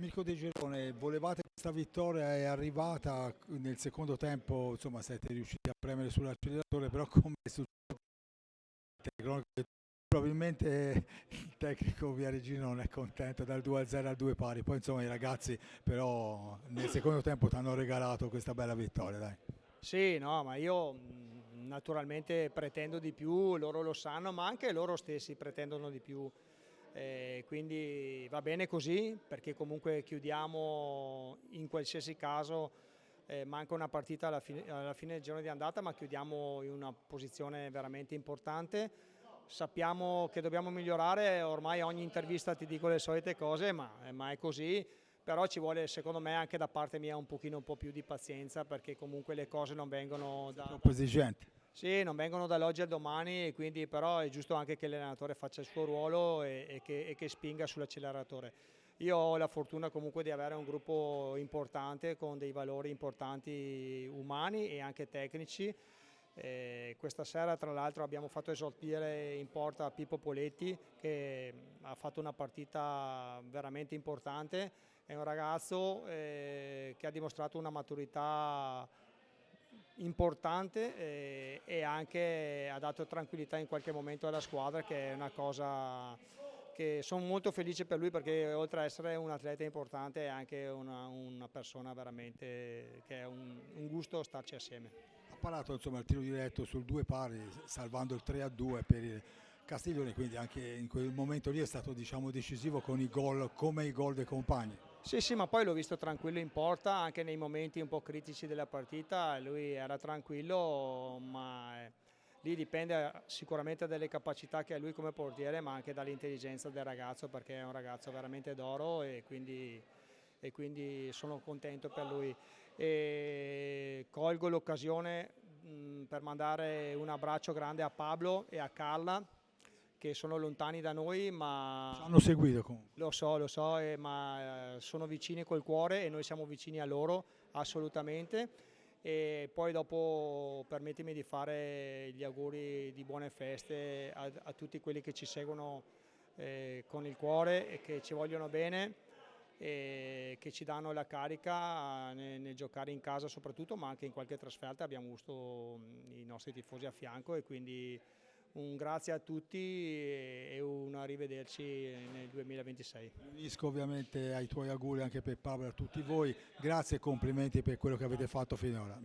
Mirko De Girone, volevate questa vittoria, è arrivata nel secondo tempo, insomma siete riusciti a premere sull'acceleratore, però come è successo probabilmente il tecnico Viareggino non è contento dal 2-0 al 2 pari, poi insomma i ragazzi però nel secondo tempo ti hanno regalato questa bella vittoria, dai. Sì, no, ma io naturalmente pretendo di più, loro lo sanno, ma anche loro stessi pretendono di più. Quindi va bene così perché comunque chiudiamo in qualsiasi caso, manca una partita alla fine del girone di andata, ma chiudiamo in una posizione veramente importante. Sappiamo che dobbiamo migliorare, ormai ogni intervista ti dico le solite cose, ma è così. Però ci vuole secondo me anche da parte mia un po' più di pazienza, perché comunque le cose non vengono Troppo esigente. sì, non vengono dall'oggi al domani, e quindi però è giusto anche che l'allenatore faccia il suo ruolo e che spinga sull'acceleratore. Io ho la fortuna comunque di avere un gruppo importante con dei valori importanti umani e anche tecnici. Questa sera tra l'altro abbiamo fatto esordire in porta Pippo Poletti, che ha fatto una partita veramente importante. È un ragazzo che ha dimostrato una maturità importante e anche ha dato tranquillità in qualche momento alla squadra, che è una cosa che sono molto felice per lui, perché oltre ad essere un atleta importante è anche una persona veramente che è un gusto starci assieme. Ha parato insomma il tiro diretto sul 2 pari, salvando il 3-2 per il Castiglione, quindi anche in quel momento lì è stato diciamo decisivo con i gol come i gol dei compagni. Sì, sì, ma poi l'ho visto tranquillo in porta anche nei momenti un po' critici della partita, lui era tranquillo, ma lì dipende sicuramente dalle capacità che ha lui come portiere, ma anche dall'intelligenza del ragazzo, perché è un ragazzo veramente d'oro e quindi sono contento per lui. E colgo l'occasione per mandare un abbraccio grande a Pablo e a Carla, che sono lontani da noi, Ci ma hanno seguito comunque. lo so, ma sono vicini col cuore e noi siamo vicini a loro assolutamente. E poi dopo permettimi di fare gli auguri di buone feste a tutti quelli che ci seguono con il cuore e che ci vogliono bene e che ci danno la carica nel giocare in casa soprattutto, ma anche in qualche trasferta abbiamo visto i nostri tifosi a fianco, e quindi un grazie a tutti e un arrivederci nel 2026. Unisco ovviamente ai tuoi auguri anche per Paolo e a tutti voi, grazie e complimenti per quello che avete fatto finora.